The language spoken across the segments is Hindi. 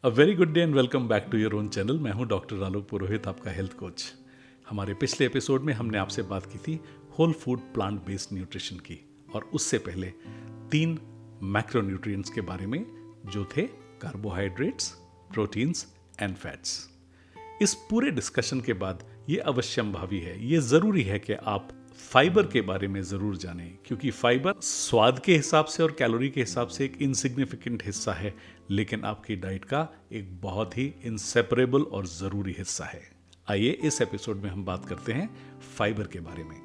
A very good day and welcome back to your own channel. मैं हूं डॉक्टर आलोक पुरोहित, आपका हेल्थ कोच। हमारे पिछले एपिसोड में हमने आपसे बात की थी whole food plant based nutrition की, और उससे पहले 3 मैक्रोन्यूट्रिएंट्स के बारे में, जो थे कार्बोहाइड्रेट्स, प्रोटीन्स एंड फैट्स। इस पूरे डिस्कशन के बाद ये अवश्यंभावी है, ये ज़रूरी है कि आप फाइबर के बारे में ज़रूर जानें, क्योंकि फाइबर स्वाद के हिसाब से और कैलोरी के हिसाब से एक इनसिग्निफिकेंट हिस्सा है, लेकिन आपकी डाइट का एक बहुत ही इनसेपरेबल और ज़रूरी हिस्सा है। आइए इस एपिसोड में हम बात करते हैं फाइबर के बारे में।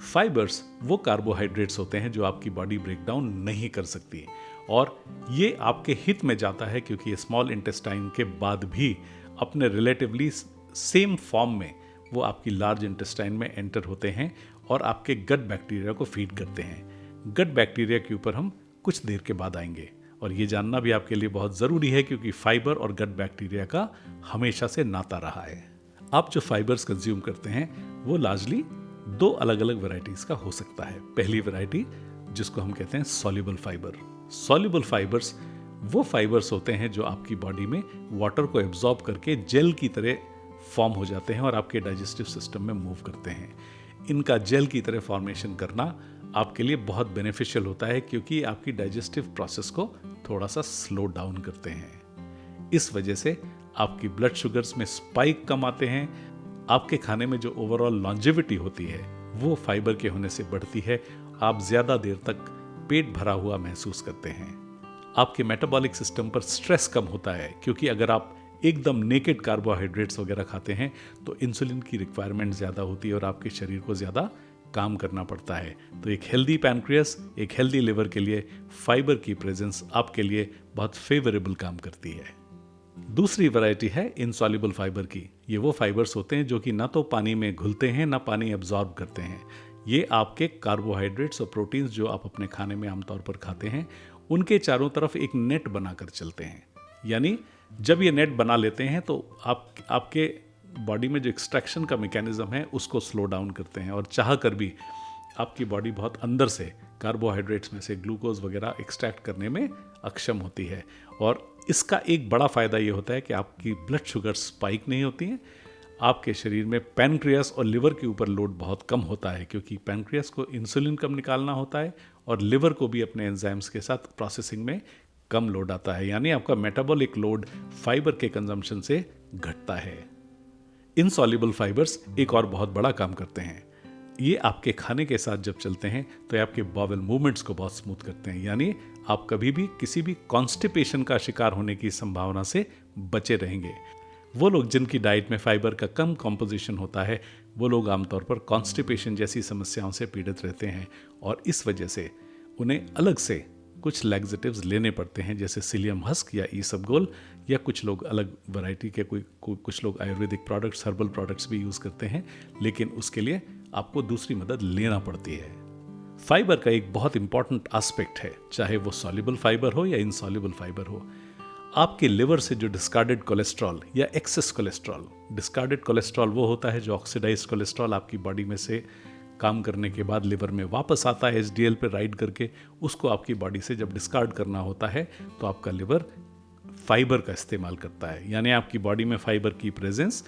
फाइबर्स वो कार्बोहाइड्रेट्स होते हैं जो आपकी बॉडी ब्रेक डाउन नहीं कर सकती, और ये आपके हित में जाता है क्योंकि स्मॉल इंटेस्टाइन के बाद भी अपने रिलेटिवली सेम फॉर्म में वो आपकी लार्ज इंटेस्टाइन में एंटर होते हैं और आपके गट बैक्टीरिया को फीड करते हैं। गट बैक्टीरिया के ऊपर हम कुछ देर के बाद आएंगे, और ये जानना भी आपके लिए बहुत ज़रूरी है क्योंकि फाइबर और गट बैक्टीरिया का हमेशा से नाता रहा है। आप जो फाइबर्स कंज्यूम करते हैं वो लार्जली 2 अलग अलग वैरायटीज़ का हो सकता है। पहली वैरायटी जिसको हम कहते हैं सॉल्युबल फाइबर। सॉल्युबल फाइबर्स वो फाइबर्स होते हैं जो आपकी बॉडी में वाटर को एब्जॉर्ब करके जेल की तरह फॉर्म हो जाते हैं और आपके डाइजेस्टिव सिस्टम में मूव करते हैं। इनका जेल की तरह फॉर्मेशन करना आपके लिए बहुत बेनिफिशियल होता है क्योंकि आपकी डाइजेस्टिव प्रोसेस को थोड़ा सा स्लो डाउन करते हैं। इस वजह से आपकी ब्लड शुगर्स में स्पाइक कम आते हैं। आपके खाने में जो ओवरऑल लॉन्जेविटी होती है वो फाइबर के होने से बढ़ती है। आप ज़्यादा देर तक पेट भरा हुआ महसूस करते हैं। आपके मेटाबॉलिक सिस्टम पर स्ट्रेस कम होता है क्योंकि अगर आप एकदम नेकेड कार्बोहाइड्रेट्स वगैरह खाते हैं तो इंसुलिन की रिक्वायरमेंट ज़्यादा होती है और आपके शरीर को ज़्यादा काम करना पड़ता है। तो एक हेल्दी पैनक्रियास, एक हेल्दी लिवर के लिए फाइबर की प्रेजेंस आपके लिए बहुत फेवरेबल काम करती है। दूसरी वैरायटी है इनसॉल्युबल फाइबर की। ये वो फाइबर्स होते हैं जो कि ना तो पानी में घुलते हैं ना पानी एब्जॉर्ब करते हैं। ये आपके कार्बोहाइड्रेट्स और प्रोटीन्स जो आप अपने खाने में आमतौर पर खाते हैं उनके चारों तरफ एक नेट बनाकर चलते हैं। यानी जब ये नेट बना लेते हैं तो आपके बॉडी में जो एक्सट्रैक्शन का मैकेनिज्म है उसको स्लो डाउन करते हैं, और चाह कर भी आपकी बॉडी बहुत अंदर से कार्बोहाइड्रेट्स में से ग्लूकोज वगैरह एक्सट्रैक्ट करने में अक्षम होती है। और इसका एक बड़ा फ़ायदा ये होता है कि आपकी ब्लड शुगर स्पाइक नहीं होती हैं। आपके शरीर में पैनक्रियास और लिवर के ऊपर लोड बहुत कम होता है क्योंकि पैनक्रियास को इंसुलिन कम निकालना होता है और लिवर को भी अपने एंजाइम्स के साथ प्रोसेसिंग में कम लोड आता है। यानी आपका मेटाबॉलिक लोड फाइबर के कंजम्पशन से घटता है। इनसॉल्युबल फाइबर्स एक और बहुत बड़ा काम करते हैं। ये आपके खाने के साथ जब चलते हैं तो ये आपके बाउल मूवमेंट्स को बहुत स्मूथ करते हैं। यानी आप कभी भी किसी भी कॉन्स्टिपेशन का शिकार होने की संभावना से बचे रहेंगे। वो लोग जिनकी डाइट में फाइबर का कम कॉम्पोजिशन होता है वो लोग आमतौर पर कॉन्स्टिपेशन जैसी समस्याओं से पीड़ित रहते हैं, और इस वजह से उन्हें अलग से कुछ लैक्सेटिव्स लेने पड़ते हैं, जैसे सिलियम हस्क या ईसबगोल, या कुछ लोग अलग वैरायटी के कुछ लोग आयुर्वेदिक प्रोडक्ट्स, हर्बल प्रोडक्ट्स भी यूज़ करते हैं, लेकिन उसके लिए आपको दूसरी मदद लेना पड़ती है। फाइबर का एक बहुत इंपॉर्टेंट एस्पेक्ट है, चाहे वो सॉल्युबल फाइबर हो या इनसॉल्युबल फाइबर हो। आपके लिवर से जो डिस्कार्डेड कोलेस्ट्रॉल या एक्सेस कोलेस्ट्रॉल, डिस्कार्डेड कोलेस्ट्रॉल वो होता है जो ऑक्सीडाइज्ड कोलेस्ट्रॉल आपकी बॉडी में से काम करने के बाद लिवर में वापस आता है एचडीएल पे राइड करके, उसको आपकी बॉडी से जब डिस्कार्ड करना होता है तो आपका लिवर फाइबर का इस्तेमाल करता है। यानी आपकी बॉडी में फाइबर की प्रेजेंस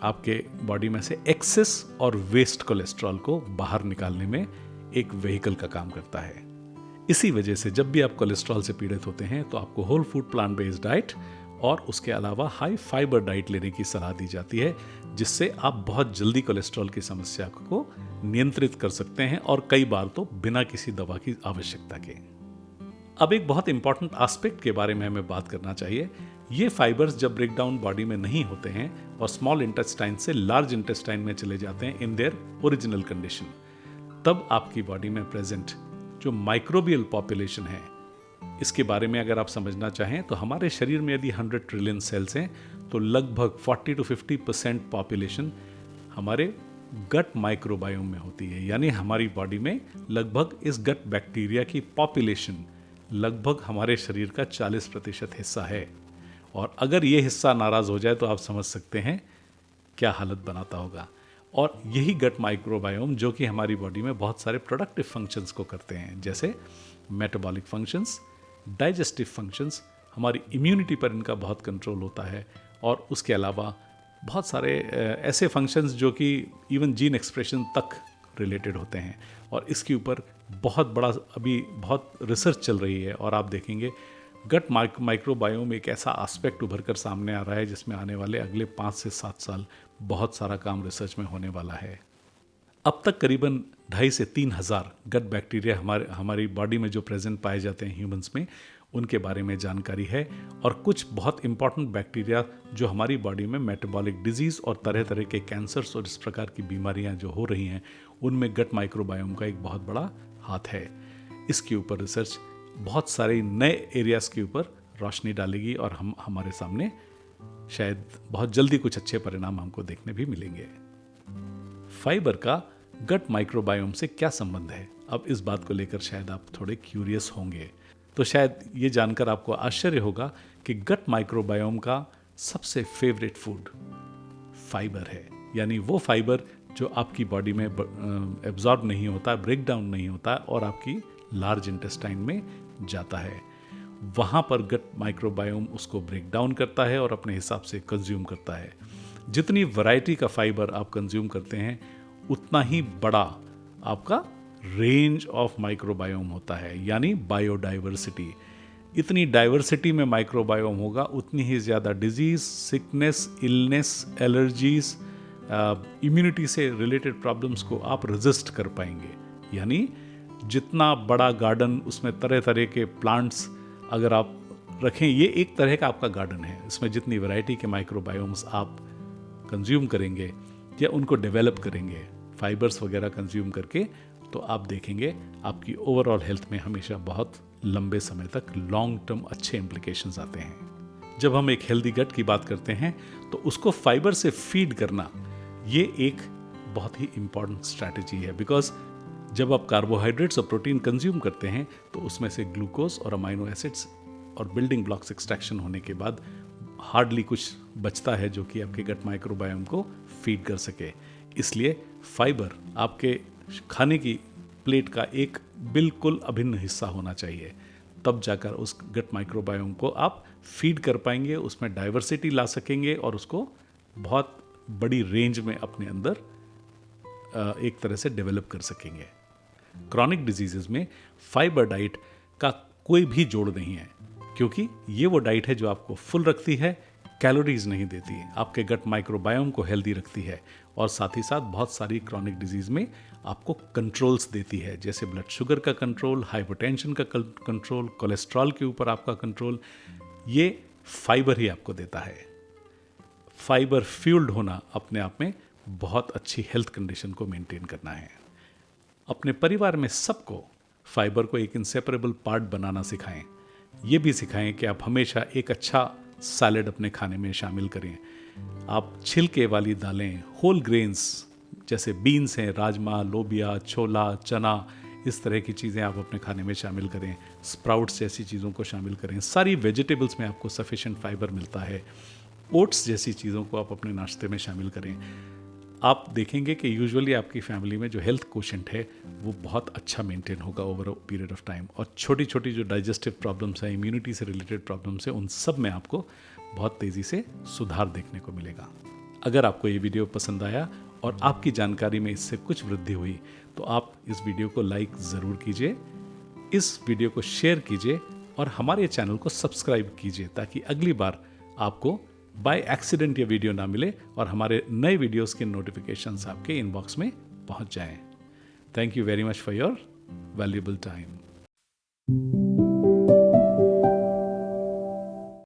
आपके बॉडी में से एक्सेस और वेस्ट कोलेस्ट्रॉल को बाहर निकालने में एक व्हीकल का काम करता है। इसी वजह से जब भी आप कोलेस्ट्रॉल से पीड़ित होते हैं तो आपको whole food plant based diet और उसके अलावा हाई फाइबर डाइट लेने की सलाह दी जाती है, जिससे आप बहुत जल्दी कोलेस्ट्रॉल की समस्या को नियंत्रित कर सकते हैं, और कई बार तो बिना किसी दवा की आवश्यकता के। अब एक बहुत इंपॉर्टेंट एस्पेक्ट के बारे में हमें बात करना चाहिए। ये फाइबर्स जब ब्रेक डाउन बॉडी में नहीं होते हैं और स्मॉल इंटेस्टाइन से लार्ज इंटेस्टाइन में चले जाते हैं इन देयर ओरिजिनल कंडीशन, तब आपकी बॉडी में प्रेजेंट जो माइक्रोबियल पॉपुलेशन है, इसके बारे में अगर आप समझना चाहें तो हमारे शरीर में यदि 100 ट्रिलियन सेल्स हैं तो लगभग 40 to 50% पॉपुलेशन हमारे गट माइक्रोबायोम में होती है। यानी हमारी बॉडी में लगभग इस गट बैक्टीरिया की पॉपुलेशन लगभग हमारे शरीर का 40% हिस्सा है, और अगर ये हिस्सा नाराज़ हो जाए तो आप समझ सकते हैं क्या हालत बनाता होगा। और यही गट माइक्रोबायोम जो कि हमारी बॉडी में बहुत सारे प्रोडक्टिव फंक्शंस को करते हैं, जैसे मेटाबॉलिक फंक्शंस, डाइजेस्टिव फंक्शंस हमारी इम्यूनिटी पर इनका बहुत कंट्रोल होता है, और उसके अलावा बहुत सारे ऐसे फंक्शंस जो कि इवन जीन एक्सप्रेशन तक रिलेटेड होते हैं, और इसके ऊपर बहुत बड़ा अभी बहुत रिसर्च चल रही है। और आप देखेंगे गट माइक्रोबायोम एक ऐसा एस्पेक्ट उभर कर सामने आ रहा है जिसमें आने वाले अगले 5 से 7 साल बहुत सारा काम रिसर्च में होने वाला है। अब तक करीबन 2,500 से 3,000 गट बैक्टीरिया हमारी बॉडी में जो प्रेजेंट पाए जाते हैं ह्यूमंस में, उनके बारे में जानकारी है। और कुछ बहुत इंपॉर्टेंट बैक्टीरिया जो हमारी बॉडी में मेटाबॉलिक डिजीज़ और तरह तरह के कैंसर्स और इस प्रकार की बीमारियां जो हो रही हैं, उनमें गट माइक्रोबायोम का एक बहुत बड़ा हाथ है। इसके ऊपर रिसर्च बहुत सारे नए एरियाज़ के ऊपर रोशनी डालेगी, और हमारे सामने शायद बहुत जल्दी कुछ अच्छे परिणाम हमको देखने भी मिलेंगे। फाइबर का गट माइक्रोबायोम से क्या संबंध है? अब इस बात को लेकर शायद आप थोड़े क्यूरियस होंगे। तो शायद ये जानकर आपको आश्चर्य होगा कि गट माइक्रोबायोम का सबसे फेवरेट फूड फाइबर है। यानी वो फाइबर जो आपकी बॉडी में एब्जॉर्ब नहीं होता, ब्रेक डाउन नहीं होता और आपकी लार्ज इंटेस्टाइन में जाता है। वहाँ पर गट माइक्रोबायोम उसको ब्रेक डाउन करता है और अपने हिसाब से कंज्यूम करता है। जितनी वैरायटी का फाइबर आप कंज्यूम करते हैं, उतना ही बड़ा आपका रेंज ऑफ माइक्रोबायोम होता है, यानी बायोडाइवर्सिटी। इतनी डाइवर्सिटी में माइक्रोबायोम होगा, उतनी ही ज़्यादा disease, sickness, illness, allergies, immunity से रिलेटेड प्रॉब्लम्स को आप रेजिस्ट कर पाएंगे। यानी जितना बड़ा गार्डन, उसमें तरह तरह के प्लांट्स अगर आप रखें, ये एक तरह का आपका गार्डन है। इसमें जितनी वैरायटी के माइक्रोबायोम्स आप कंज्यूम करेंगे या उनको डेवलप करेंगे फाइबर्स वगैरह कंज्यूम करके, तो आप देखेंगे आपकी ओवरऑल हेल्थ में हमेशा बहुत लंबे समय तक लॉन्ग टर्म अच्छे इम्प्लीकेशंस आते हैं। जब हम एक हेल्दी गट की बात करते हैं तो उसको फाइबर से फीड करना, ये एक बहुत ही इंपॉर्टेंट स्ट्रैटेजी है। बिकॉज जब आप कार्बोहाइड्रेट्स और प्रोटीन कंज्यूम करते हैं तो उसमें से ग्लूकोज और अमाइनो एसिड्स और बिल्डिंग ब्लॉक्स एक्सट्रैक्शन होने के बाद हार्डली कुछ बचता है जो कि आपके गट माइक्रोबायोम को फीड कर सके। इसलिए फाइबर आपके खाने की प्लेट का एक बिल्कुल अभिन्न हिस्सा होना चाहिए, तब जाकर उस गट माइक्रोबायोम को आप फीड कर पाएंगे, उसमें डाइवर्सिटी ला सकेंगे और उसको बहुत बड़ी रेंज में अपने अंदर एक तरह से डेवलप कर सकेंगे। क्रॉनिक डिजीजेस में फाइबर डाइट का कोई भी जोड़ नहीं है, क्योंकि ये वो डाइट है जो आपको फुल रखती है, कैलोरीज नहीं देती है, आपके गट माइक्रोबायोम को हेल्दी रखती है, और साथ ही साथ बहुत सारी क्रॉनिक डिजीज में आपको कंट्रोल्स देती है, जैसे ब्लड शुगर का कंट्रोल, हाइपरटेंशन का कंट्रोल, कोलेस्ट्रॉल के ऊपर आपका कंट्रोल, ये फाइबर ही आपको देता है। फाइबर फ्यूल्ड होना अपने आप में बहुत अच्छी हेल्थ कंडीशन को मेंटेन करना है। अपने परिवार में सबको फाइबर को एक इंसेपरेबल पार्ट बनाना सिखाएं। ये भी सिखाएं कि आप हमेशा एक अच्छा सैलेड अपने खाने में शामिल करें। आप छिलके वाली दालें, होल ग्रेन्स जैसे बीन्स हैं, राजमा, लोबिया, छोला, चना, इस तरह की चीज़ें आप अपने खाने में शामिल करें। स्प्राउट्स जैसी चीज़ों को शामिल करें। सारी वेजिटेबल्स में आपको सफिशिएंट फाइबर मिलता है। ओट्स जैसी चीज़ों को आप अपने नाश्ते में शामिल करें। आप देखेंगे कि यूजुअली आपकी फैमिली में जो हेल्थ कोशेंट है वो बहुत अच्छा मेंटेन होगा over a period of time, और छोटी छोटी जो डाइजेस्टिव प्रॉब्लम्स हैं, इम्यूनिटी से रिलेटेड प्रॉब्लम्स हैं, उन सब में आपको बहुत तेज़ी से सुधार देखने को मिलेगा। अगर आपको ये वीडियो पसंद आया और आपकी जानकारी में इससे कुछ वृद्धि हुई तो आप इस वीडियो को लाइक ज़रूर कीजिए, इस वीडियो को शेयर कीजिए और हमारे चैनल को सब्सक्राइब कीजिए, ताकि अगली बार आपको बाय एक्सीडेंट ये वीडियो ना मिले और हमारे नए वीडियोस के नोटिफिकेशंस आपके इनबॉक्स में पहुंच जाएं। Thank you very much for your valuable time.